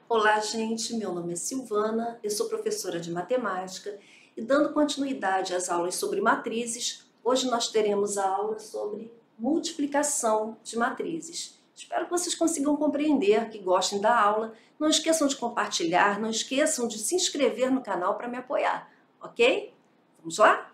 Olá, gente. Meu nome é Silvana, eu sou professora de matemática e dando continuidade às aulas sobre matrizes, hoje nós teremos a aula sobre multiplicação de matrizes. Espero que vocês consigam compreender, que gostem da aula. Não esqueçam de compartilhar, não esqueçam de se inscrever no canal para me apoiar, ok? Vamos lá?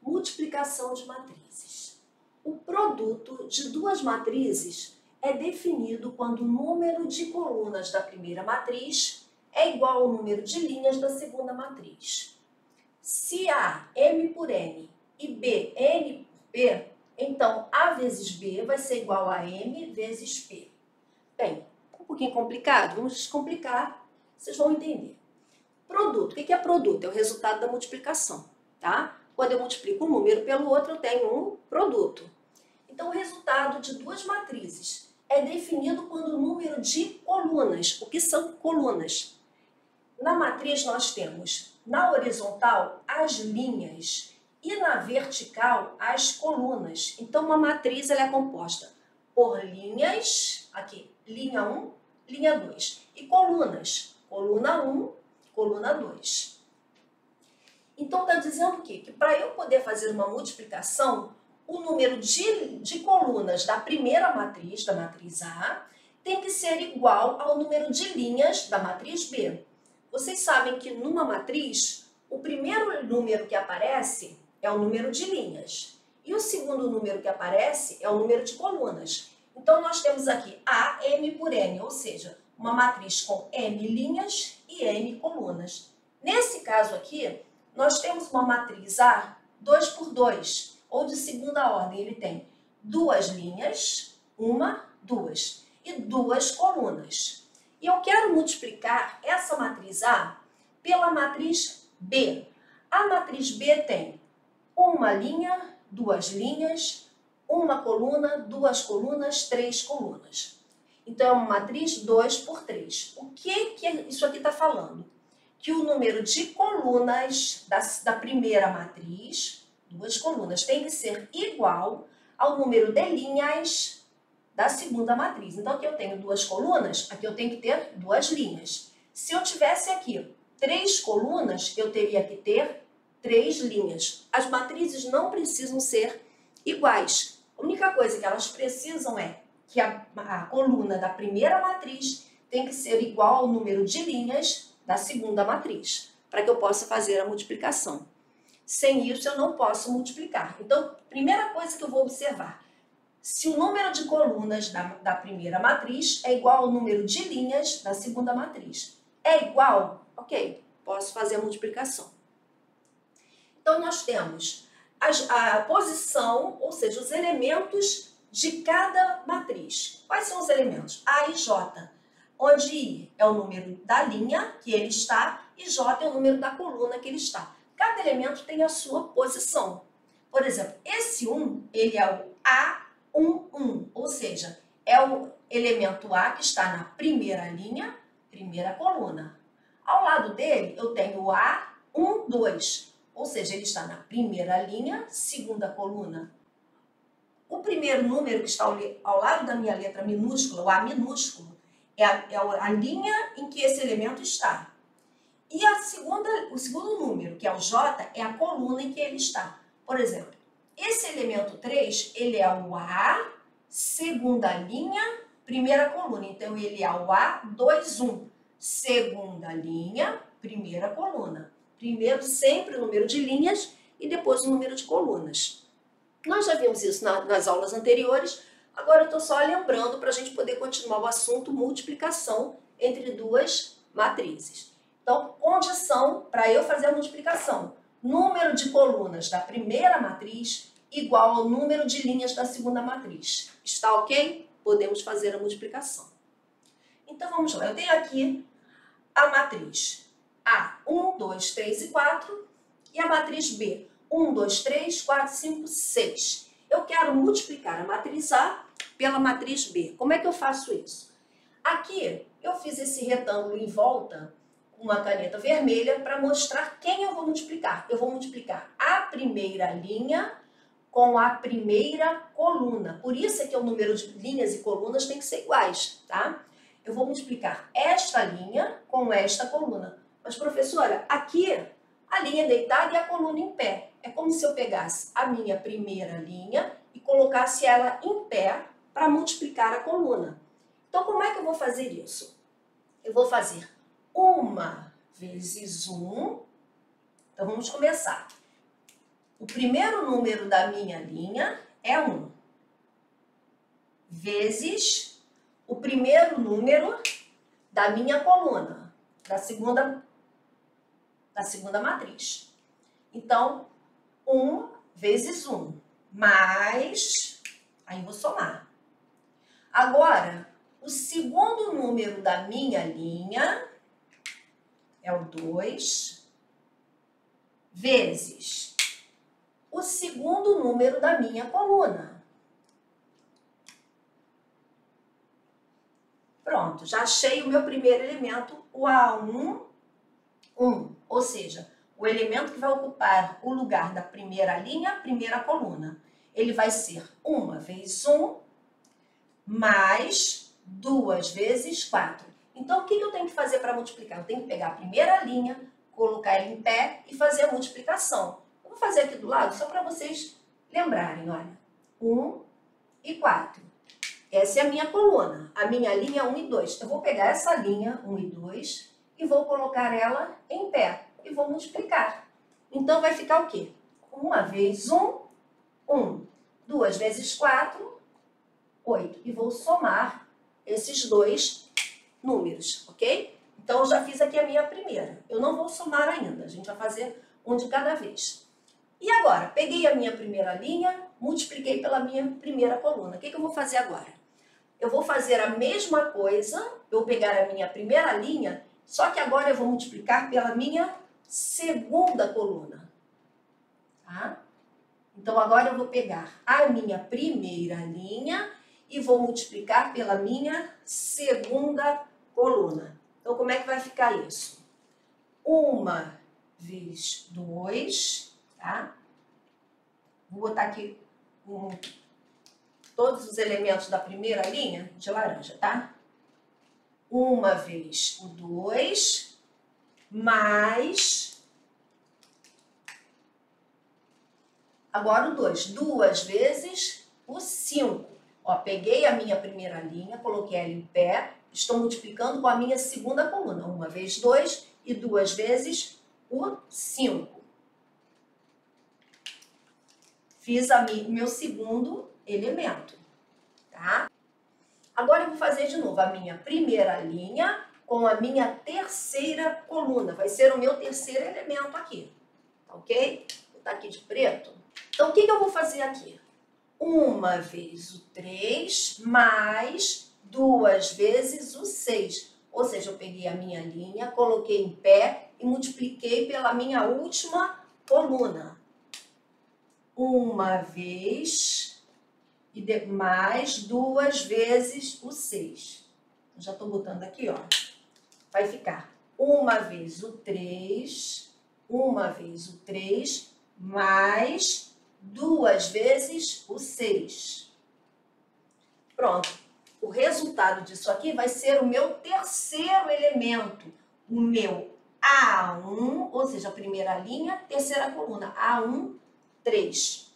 Multiplicação de matrizes. O produto de duas matrizes é definido quando o número de colunas da primeira matriz é igual ao número de linhas da segunda matriz. Se A, M por N e B, N por P, então A vezes B vai ser igual a M vezes P. Bem, um pouquinho complicado, vamos descomplicar, vocês vão entender. Produto, o que é produto? É o resultado da multiplicação, tá? Quando eu multiplico um número pelo outro, eu tenho um produto. Então, o resultado de duas matrizes é definido quando o número de colunas. O que são colunas? Na matriz nós temos, na horizontal, as linhas e na vertical, as colunas. Então, uma matriz ela é composta por linhas, aqui, linha 1, linha 2, e colunas, coluna 1, coluna 2. Então, está dizendo o quê? Que para eu poder fazer uma multiplicação, o número de colunas da primeira matriz, da matriz A, tem que ser igual ao número de linhas da matriz B. Vocês sabem que numa matriz, o primeiro número que aparece é o número de linhas. E o segundo número que aparece é o número de colunas. Então, nós temos aqui A, M por N, ou seja, uma matriz com M linhas e N colunas. Nesse caso aqui, nós temos uma matriz A 2 por 2, ou de segunda ordem. Ele tem duas linhas, uma, duas, e duas colunas. E eu quero multiplicar essa matriz A pela matriz B. A matriz B tem uma linha, duas linhas, uma coluna, duas colunas, três colunas. Então, é uma matriz 2 por 3. O que isso aqui está falando? Que o número de colunas da primeira matriz, duas colunas, tem que ser igual ao número de linhas da segunda matriz. Então, aqui eu tenho duas colunas, aqui eu tenho que ter duas linhas. Se eu tivesse aqui três colunas, eu teria que ter três linhas. As matrizes não precisam ser iguais. A única coisa que elas precisam é que a coluna da primeira matriz tem que ser igual ao número de linhas da segunda matriz, para que eu possa fazer a multiplicação. Sem isso, eu não posso multiplicar. Então, primeira coisa que eu vou observar, se o número de colunas da primeira matriz é igual ao número de linhas da segunda matriz. É igual? Ok, posso fazer a multiplicação. Então, nós temos a posição, ou seja, os elementos de cada matriz. Quais são os elementos? A e J. Onde I é o número da linha que ele está e J é o número da coluna que ele está. Cada elemento tem a sua posição. Por exemplo, esse 1, ele é o A11, ou seja, é o elemento A que está na primeira linha, primeira coluna. Ao lado dele, eu tenho o A12, ou seja, ele está na primeira linha, segunda coluna. O primeiro número que está ao lado da minha letra minúscula, o A minúsculo, é a linha em que esse elemento está. E o segundo número, que é o J, é a coluna em que ele está. Por exemplo, esse elemento 3, ele é o A, segunda linha, primeira coluna. Então, ele é o A21, segunda linha, primeira coluna. Primeiro, sempre o número de linhas e depois o número de colunas. Nós já vimos isso nas aulas anteriores. Agora eu estou só lembrando para a gente poder continuar o assunto multiplicação entre duas matrizes. Então, condição para eu fazer a multiplicação. Número de colunas da primeira matriz igual ao número de linhas da segunda matriz. Está ok? Podemos fazer a multiplicação. Então, vamos lá. Eu tenho aqui a matriz A, 1, 2, 3 e 4. E a matriz B, 1, 2, 3, 4, 5, 6. Eu quero multiplicar a matriz A pela matriz B. Como é que eu faço isso? Aqui, eu fiz esse retângulo em volta com uma caneta vermelha para mostrar quem eu vou multiplicar. Eu vou multiplicar a primeira linha com a primeira coluna. Por isso é que o número de linhas e colunas tem que ser iguais, tá? Eu vou multiplicar esta linha com esta coluna. Mas, professora, aqui a linha é deitada e a coluna em pé. É como se eu pegasse a minha primeira linha e colocasse ela em pé para multiplicar a coluna. Então, como é que eu vou fazer isso? Eu vou fazer 1 vezes 1. Então, vamos começar. O primeiro número da minha linha é 1. Vezes o primeiro número da minha coluna, da segunda matriz. Então, 1 vezes 1, mais... Aí eu vou somar. Agora, o segundo número da minha linha é o 2, vezes o segundo número da minha coluna. Pronto, já achei o meu primeiro elemento, o A1, 1. Ou seja, o elemento que vai ocupar o lugar da primeira linha, primeira coluna. Ele vai ser 1 vezes 1, mais 2 vezes 4. Então, o que eu tenho que fazer para multiplicar? Eu tenho que pegar a primeira linha, colocar ela em pé e fazer a multiplicação. Eu vou fazer aqui do lado só para vocês lembrarem, olha. 1 e 4. Essa é a minha coluna, a minha linha 1 e 2. Eu vou pegar essa linha 1 e 2 e vou colocar ela em pé e vou multiplicar. Então, vai ficar o quê? 1 vezes 1, 1. 2 vezes 4, 8. E vou somar esses dois números, ok? Então, eu já fiz aqui a minha primeira. Eu não vou somar ainda, a gente vai fazer um de cada vez. E agora, peguei a minha primeira linha, multipliquei pela minha primeira coluna. O que eu vou fazer agora? Eu vou fazer a mesma coisa, eu vou pegar a minha primeira linha, só que agora eu vou multiplicar pela minha segunda coluna. Tá? Então, agora eu vou pegar a minha primeira linha e vou multiplicar pela minha segunda coluna. Então, como é que vai ficar isso? 1 vezes 2, tá? Vou botar aqui todos os elementos da primeira linha de laranja, tá? 1 vezes o 2, mais... Agora o 2. 2 vezes o 5. Ó, peguei a minha primeira linha, coloquei ela em pé, estou multiplicando com a minha segunda coluna. 1 vezes 2 e 2 vezes o 5. Fiz o meu segundo elemento, tá? Agora eu vou fazer de novo a minha primeira linha com a minha terceira coluna. Vai ser o meu terceiro elemento aqui, tá ok? Vou botar aqui de preto. Então, o que eu vou fazer aqui? 1 vezes o 3 mais 2 vezes o 6. Ou seja, eu peguei a minha linha, coloquei em pé e multipliquei pela minha última coluna. 1 vez e mais 2 vezes o 6. Eu já estou botando aqui, ó. Vai ficar 1 vezes o 3, 1 vezes o 3, mais 2 vezes o 6. Pronto. O resultado disso aqui vai ser o meu terceiro elemento. O meu A1, ou seja, a primeira linha, terceira coluna. A1, 3.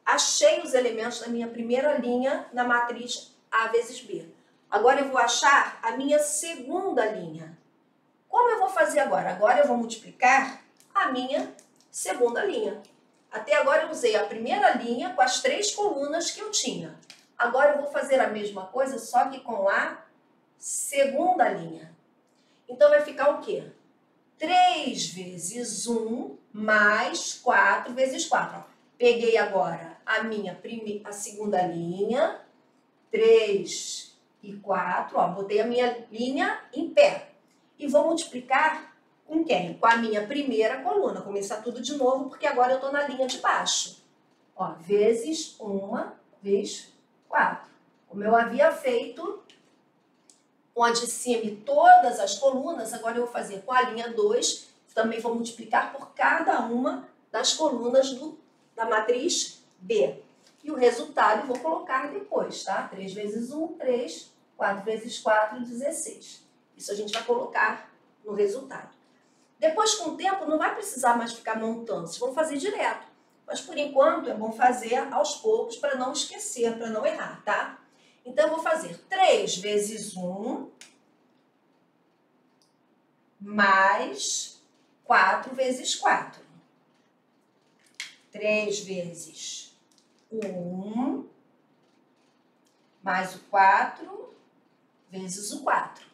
Achei os elementos da minha primeira linha na matriz A vezes B. Agora eu vou achar a minha segunda linha. Como eu vou fazer agora? Agora eu vou multiplicar a minha segunda linha. Até agora eu usei a primeira linha com as 3 colunas que eu tinha. Agora eu vou fazer a mesma coisa, só que com a segunda linha. Então vai ficar o quê? 3 vezes 1 mais 4 vezes 4. Ó. Peguei agora a segunda linha, 3 e 4, ó, botei a minha linha em pé. E vou multiplicar com quem? Com a minha primeira coluna. Começar tudo de novo, porque agora eu estou na linha de baixo. Ó, vezes 1 vezes 4. Como eu havia feito com a de cima e todas as colunas, agora eu vou fazer com a linha 2. Também vou multiplicar por cada uma das colunas da matriz B. E o resultado eu vou colocar depois, tá? 3 vezes 1, 3, 4 vezes 4, 16. Isso a gente vai colocar no resultado. Depois, com o tempo, não vai precisar mais ficar montando, vocês vão fazer direto. Mas, por enquanto, é bom fazer aos poucos para não esquecer, para não errar, tá? Então, eu vou fazer 3 vezes 1 mais 4 vezes 4. 3 vezes 1 mais o 4 vezes o 4.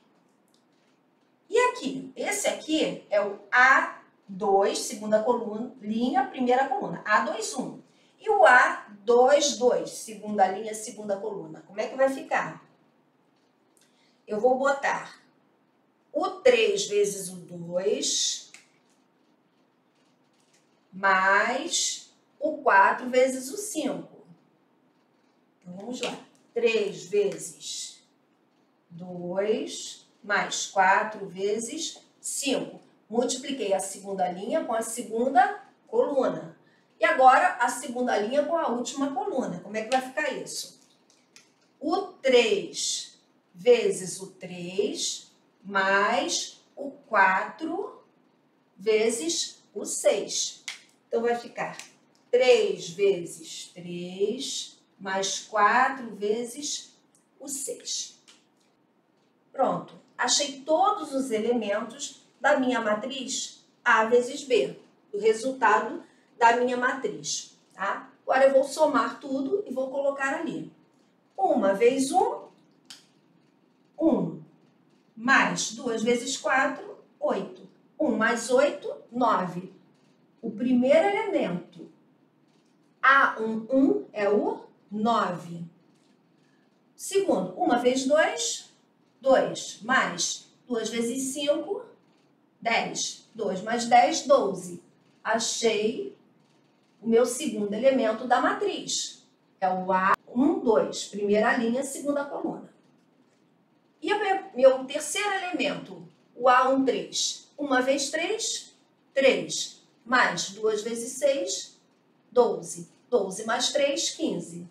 E aqui, esse aqui é o A2, segunda coluna, linha, primeira coluna, A21. E o A22, segunda linha, segunda coluna. Como é que vai ficar? Eu vou botar o 3 vezes o 2 mais o 4 vezes o 5. Então, vamos lá. 3 vezes 2 mais 4 vezes 5. Multipliquei a segunda linha com a segunda coluna. E agora, a segunda linha com a última coluna. Como é que vai ficar isso? O 3 vezes o 3 mais o 4 vezes o 6. Então, vai ficar 3 vezes 3 mais 4 vezes o 6. Pronto. Achei todos os elementos da minha matriz A vezes B, do resultado da minha matriz, tá? Agora eu vou somar tudo e vou colocar ali. 1 vezes 1, 1. Mais 2 vezes 4, 8. 1 mais 8, 9. O primeiro elemento, A11, é o 9. Segundo, 1 vezes 2, 2. Mais 2 vezes 5, 10. 2 mais 10, 12. Achei o meu segundo elemento da matriz. É o A12, primeira linha, segunda coluna. E o meu terceiro elemento, o A13. 1 vezes 3, 3. Mais 2 vezes 6, 12. 12 mais 3, 15.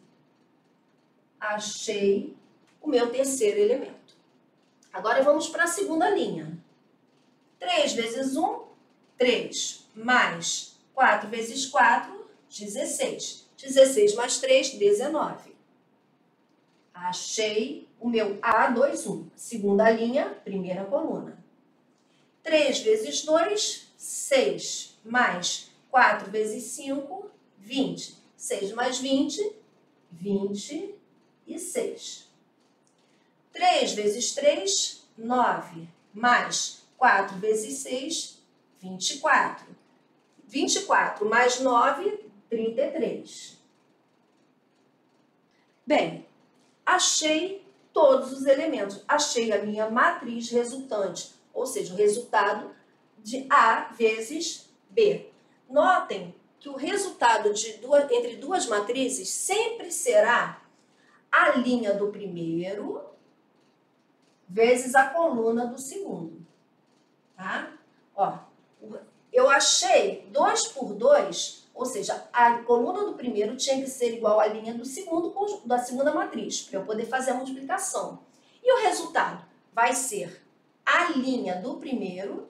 Achei o meu terceiro elemento. Agora vamos para a segunda linha. 3 vezes 1, 3. Mais 4 vezes 4, 16. 16 mais 3, 19. Achei o meu A21. Segunda linha, primeira coluna. 3 vezes 2, 6. Mais 4 vezes 5, 20. 6 mais 20, 26. 3 vezes 3, 9. Mais 4 vezes 6, 24. 24 mais 9, 33. Bem, achei todos os elementos. Achei a minha matriz resultante, ou seja, o resultado de A vezes B. Notem que o resultado entre duas matrizes sempre será a linha do primeiro vezes a coluna do segundo, tá? Ó, eu achei 2 por 2, ou seja, a coluna do primeiro tinha que ser igual à linha do segundo, da segunda matriz, para eu poder fazer a multiplicação. E o resultado vai ser a linha do primeiro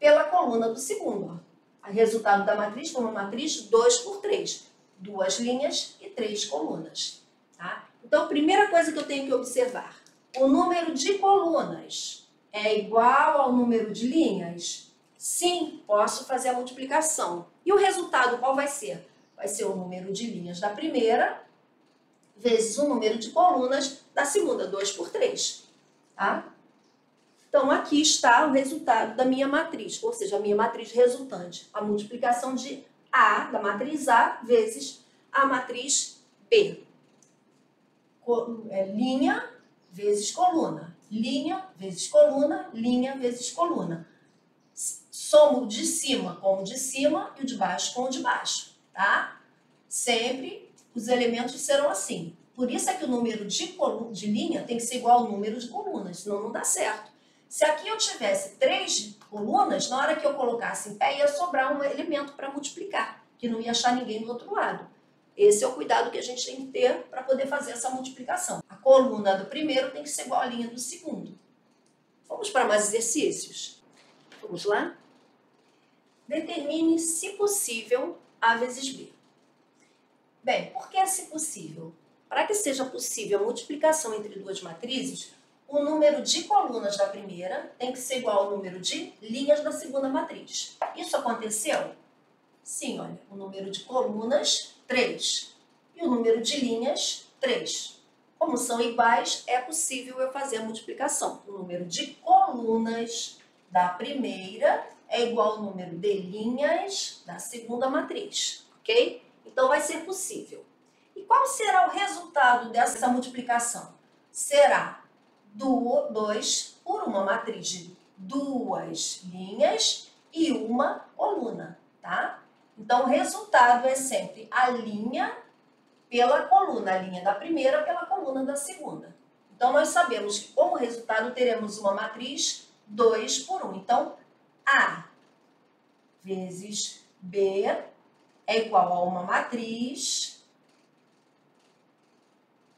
pela coluna do segundo. Ó. O resultado da matriz foi uma matriz 2 por 3, 2 linhas e 3 colunas, tá? Então, a primeira coisa que eu tenho que observar, o número de colunas é igual ao número de linhas? Sim, posso fazer a multiplicação. E o resultado qual vai ser? Vai ser o número de linhas da primeira vezes o número de colunas da segunda, 2 por 3. Tá? Então, aqui está o resultado da minha matriz, ou seja, a minha matriz resultante. A multiplicação de A, da matriz A, vezes a matriz B. Linha vezes coluna. Linha vezes coluna, linha vezes coluna. Somo o de cima com o de cima e o de baixo com o de baixo, tá? Sempre os elementos serão assim. Por isso é que o número de linha tem que ser igual ao número de colunas, senão não dá certo. Se aqui eu tivesse 3 colunas, na hora que eu colocasse em pé, ia sobrar um elemento para multiplicar, que não ia achar ninguém do outro lado. Esse é o cuidado que a gente tem que ter para poder fazer essa multiplicação. A coluna do primeiro tem que ser igual à linha do segundo. Vamos para mais exercícios. Vamos lá? Determine, se possível, A vezes B. Bem, por que se possível? Para que seja possível a multiplicação entre duas matrizes, o número de colunas da primeira tem que ser igual ao número de linhas da segunda matriz. Isso aconteceu? Sim, olha, o número de colunas, 3. E o número de linhas, 3. Como são iguais, é possível eu fazer a multiplicação. O número de colunas da primeira é igual ao número de linhas da segunda matriz, ok? Então, vai ser possível. E qual será o resultado dessa multiplicação? Será 2 por uma matriz de 2 linhas e uma coluna, tá? Então, o resultado é sempre a linha pela coluna, a linha da primeira pela coluna da segunda. Então, nós sabemos que como resultado teremos uma matriz 2 por 1. Então, A vezes B é igual a uma matriz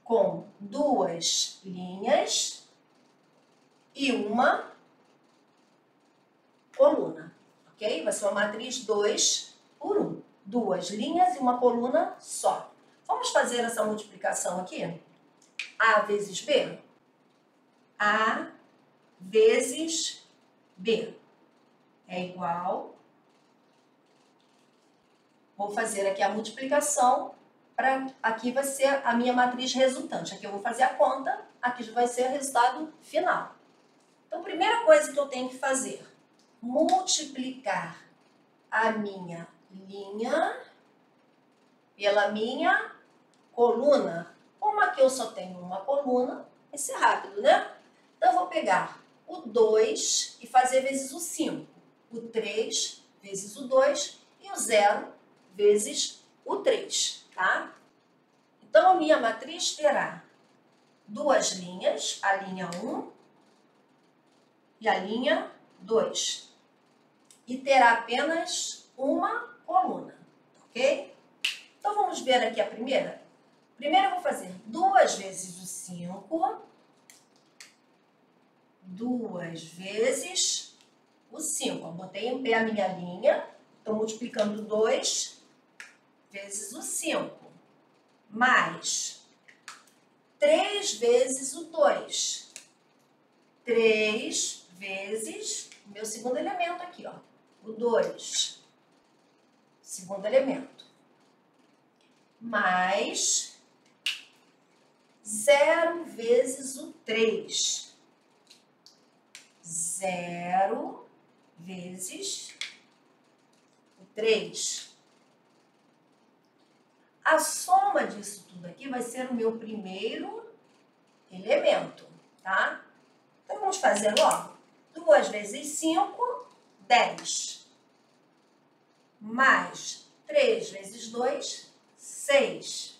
com 2 linhas e uma coluna, ok? Vai ser uma matriz 2 por 1. 2 linhas e uma coluna só. Vamos fazer essa multiplicação aqui? A vezes B. A vezes B é igual... Vou fazer aqui a multiplicação, aqui vai ser a minha matriz resultante. Aqui eu vou fazer a conta, aqui vai ser o resultado final. Então, a primeira coisa que eu tenho que fazer, multiplicar a minha linha pela minha coluna. Como aqui eu só tenho uma coluna, vai ser rápido, né? Então, eu vou pegar o 2 e fazer vezes o 5. O 3 vezes o 2 e o 0 vezes o 3, tá? Então, a minha matriz terá 2 linhas, a linha 1 e a linha 2. E terá apenas uma coluna, ok? Então, vamos ver aqui a primeira. Primeiro, eu vou fazer 2 vezes o 5, 2 vezes o 5. Eu botei em pé a minha linha, estou multiplicando 2 vezes o 5, mais 3 vezes o 2. 3 vezes o meu segundo elemento aqui, ó, o 2. Segundo elemento. Mais 0 vezes o 3. 0 vezes o 3. A soma disso tudo aqui vai ser o meu primeiro elemento, tá? Então, vamos fazer logo. 2 vezes 5, 10. Mais 3 vezes 2, 6.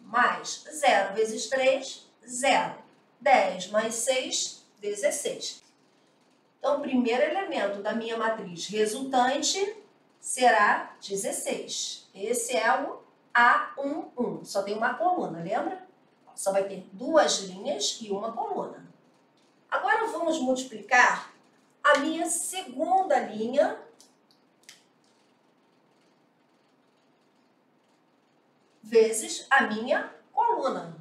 Mais 0 vezes 3, 0. 10 mais 6, 16. Então, o primeiro elemento da minha matriz resultante será 16. Esse é o A11. Só tem uma coluna, lembra? Só vai ter 2 linhas e uma coluna. Agora, vamos multiplicar a minha segunda linha vezes a minha coluna.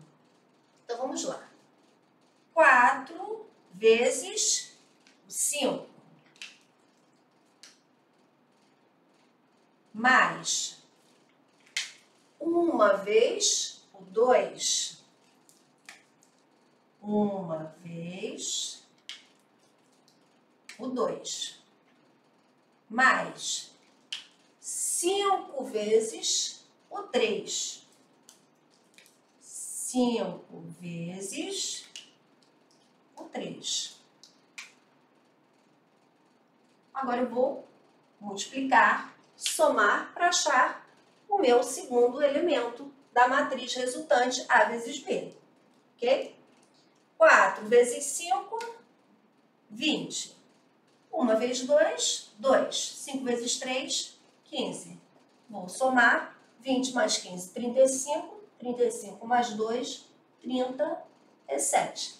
Então, vamos lá. 4 vezes o 5. Mais uma vez o 2. Uma vez o 2. Mais 5 vezes o 3. 5 vezes o 3. Agora eu vou multiplicar, somar para achar o meu segundo elemento da matriz resultante A vezes B. Ok? 4 vezes 5, 20. 1 vezes 2, 2. 5 vezes 3, 15. Vou somar 20 mais 15, 35. 35 mais 2, 37.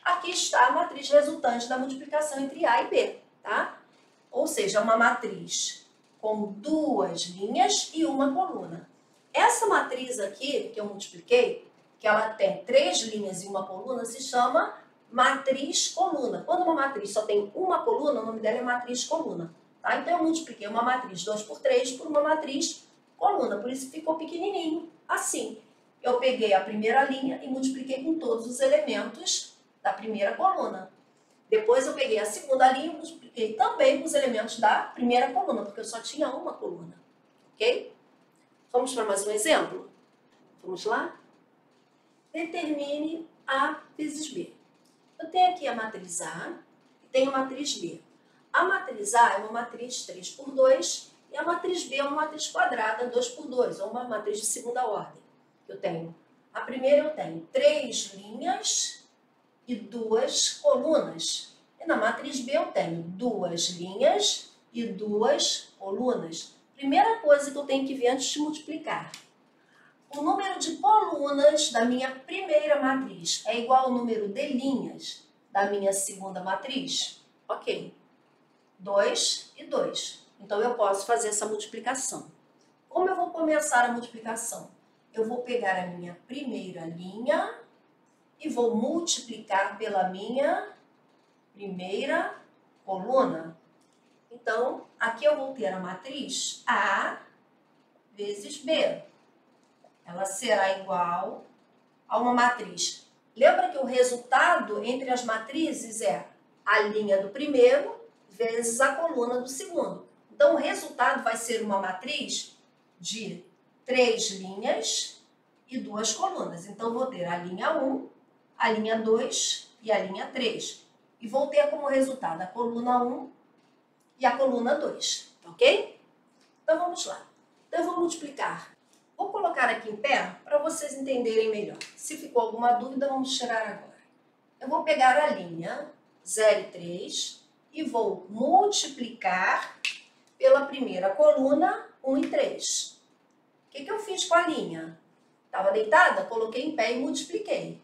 Aqui está a matriz resultante da multiplicação entre A e B, tá? Ou seja, uma matriz com duas linhas e uma coluna. Essa matriz aqui, que eu multipliquei, que ela tem 3 linhas e uma coluna, se chama matriz coluna. Quando uma matriz só tem uma coluna, o nome dela é matriz coluna. Tá? Então, eu multipliquei uma matriz 2 por 3 por uma matriz coluna. Por isso ficou pequenininho, assim. Eu peguei a primeira linha e multipliquei com todos os elementos da primeira coluna. Depois eu peguei a segunda linha e multipliquei também com os elementos da primeira coluna, porque eu só tinha uma coluna. Ok? Vamos para mais um exemplo? Vamos lá? Determine A vezes B. Eu tenho aqui a matriz A e tenho a matriz B. A matriz A é uma matriz 3 por 2 e a matriz B é uma matriz quadrada 2 por 2, ou uma matriz de segunda ordem. Eu tenho, a primeira eu tenho 3 linhas e 2 colunas. E na matriz B eu tenho 2 linhas e 2 colunas. Primeira coisa que eu tenho que ver antes de multiplicar. O número de colunas da minha primeira matriz é igual ao número de linhas da minha segunda matriz? Ok. 2 e 2. Então, eu posso fazer essa multiplicação. Como eu vou começar a multiplicação? Eu vou pegar a minha primeira linha e vou multiplicar pela minha primeira coluna. Então, aqui eu vou ter a matriz A vezes B. Ela será igual a uma matriz. Lembra que o resultado entre as matrizes é a linha do primeiro vezes a coluna do segundo. Então, o resultado vai ser uma matriz de 3 linhas e 2 colunas. Então, vou ter a linha 1, a linha 2 e a linha 3. E vou ter como resultado a coluna 1 e a coluna 2, ok? Então, vamos lá. Então, eu vou multiplicar. Vou colocar aqui em pé para vocês entenderem melhor. Se ficou alguma dúvida, vamos tirar agora. Eu vou pegar a linha 0 e 3 e vou multiplicar pela primeira coluna 1 e 3. O que eu fiz com a linha? Estava deitada? Coloquei em pé e multipliquei.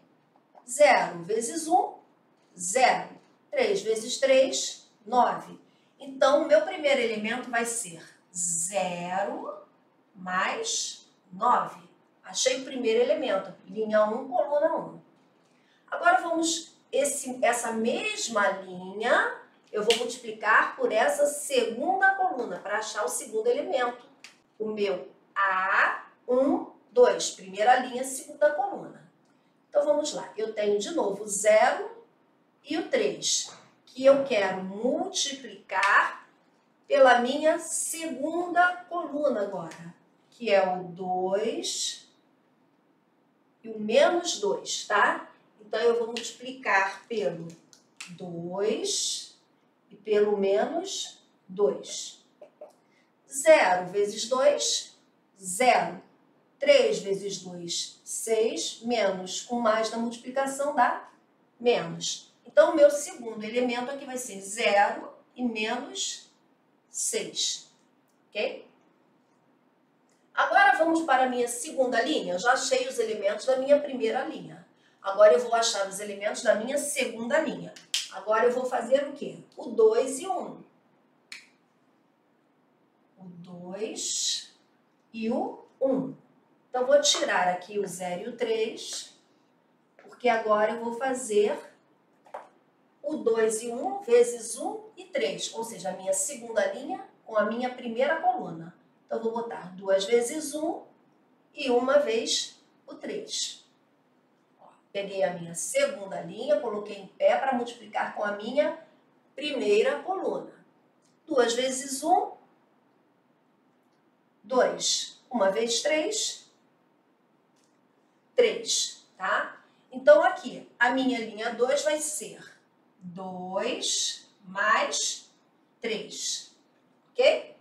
0 vezes 1, 0. 3 vezes 3, 9. Então, o meu primeiro elemento vai ser 0 mais 9. Achei o primeiro elemento, linha 1, coluna 1. Agora vamos, essa mesma linha, eu vou multiplicar por essa segunda coluna, para achar o segundo elemento. O meu A1, 2, primeira linha, segunda coluna. Então vamos lá, eu tenho de novo o 0 e o 3, que eu quero multiplicar pela minha segunda coluna agora, que é o 2 e o menos 2, tá? Então, eu vou multiplicar pelo 2 e pelo menos 2. 0 vezes 2, 0. 3 vezes 2, 6, menos 1 mais da multiplicação dá menos. Então, o meu segundo elemento aqui vai ser 0 e menos 6, ok? Agora vamos para a minha segunda linha. Eu já achei os elementos da minha primeira linha. Agora eu vou achar os elementos da minha segunda linha. Agora eu vou fazer o quê? O 2 e 1. O 2 e o 1. Então, vou tirar aqui o 0 e o 3, porque agora eu vou fazer o 2 e 1 vezes 1 e 3, ou seja, a minha segunda linha com a minha primeira coluna. Então, vou botar 2 vezes 1 e 1 vez o 3. Ó, peguei a minha segunda linha, coloquei em pé para multiplicar com a minha primeira coluna. 2 vezes 1, 2. 1 vez 3, 3, tá? Então, aqui, a minha linha 2 vai ser 2 mais 3, ok?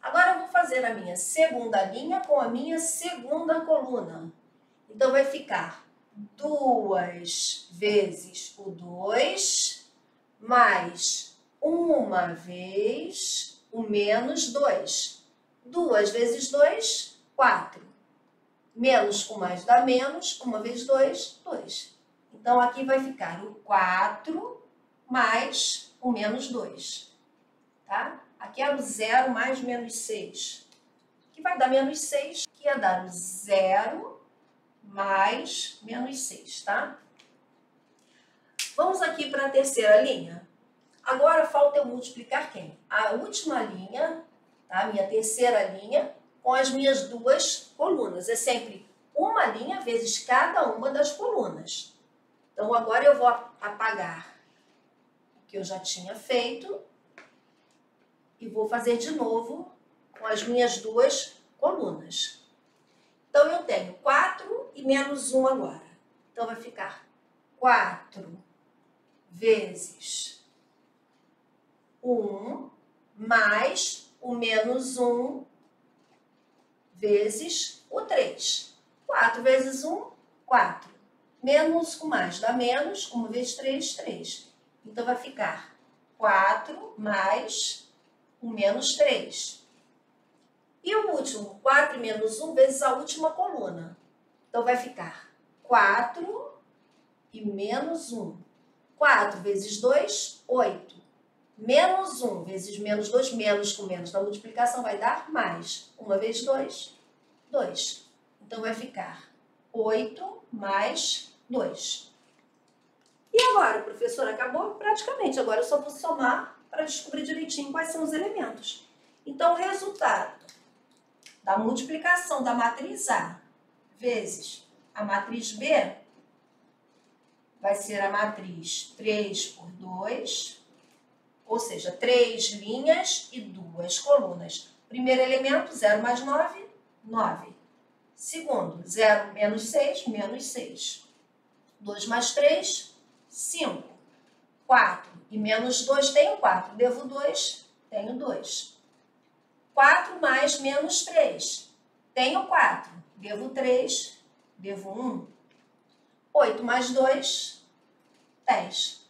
Agora, eu vou fazer a minha segunda linha com a minha segunda coluna. Então, vai ficar 2 vezes o 2 mais 1 vez o menos 2. 2 vezes 2, 4. Menos com mais dá menos. 1 vezes 2, 2. Então, aqui vai ficar o 4 mais o menos 2. Tá? Aqui era o 0 mais menos 6. Que vai dar menos 6, que ia dar o 0 mais menos 6, tá? Vamos aqui para a terceira linha. Agora falta eu multiplicar quem? A última linha, tá? A minha terceira linha, com as minhas duas colunas. É sempre uma linha vezes cada uma das colunas. Então, agora eu vou apagar o que eu já tinha feito e vou fazer de novo com as minhas duas colunas. Então, eu tenho 4 e menos 1 agora. Então, vai ficar 4 vezes 1 mais o menos 1 vezes o 3. 4 vezes 1, 4. Menos com mais dá menos. 1 vezes 3, 3. Então, vai ficar 4 mais o menos 3. E o último, 4 menos 1 vezes a última coluna. Então, vai ficar 4 e menos 1. 4 vezes 2, 8. Menos 1 vezes menos 2, menos com menos na multiplicação vai dar mais. 1 vezes 2, 2. Então, vai ficar 8 mais 2. E agora, professora, acabou? Praticamente. Agora eu só vou somar para descobrir direitinho quais são os elementos. Então, o resultado da multiplicação da matriz A vezes a matriz B vai ser a matriz 3 por 2, ou seja, 3 linhas e 2 colunas. Primeiro elemento, 0 mais 9, 9. Segundo, 0 menos 6, menos 6. 2 mais 3, 5. 4 e menos 2, tenho 4. Devo 2, tenho 2. 4 mais menos 3, tenho 4. Devo 3, devo 1. 8 mais 2, 10.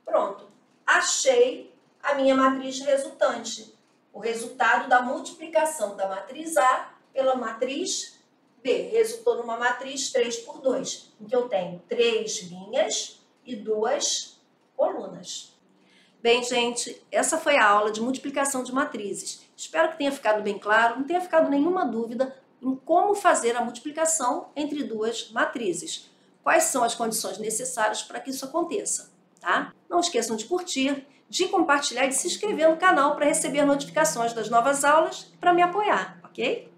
Pronto. Achei a minha matriz resultante. O resultado da multiplicação da matriz A pela matriz B. Resultou numa matriz 3 por 2, em que eu tenho 3 linhas e 2 colunas. Bem, gente, essa foi a aula de multiplicação de matrizes. Espero que tenha ficado bem claro, não tenha ficado nenhuma dúvida em como fazer a multiplicação entre duas matrizes. Quais são as condições necessárias para que isso aconteça, tá? Não esqueçam de curtir, de compartilhar e de se inscrever no canal para receber notificações das novas aulas e para me apoiar, ok?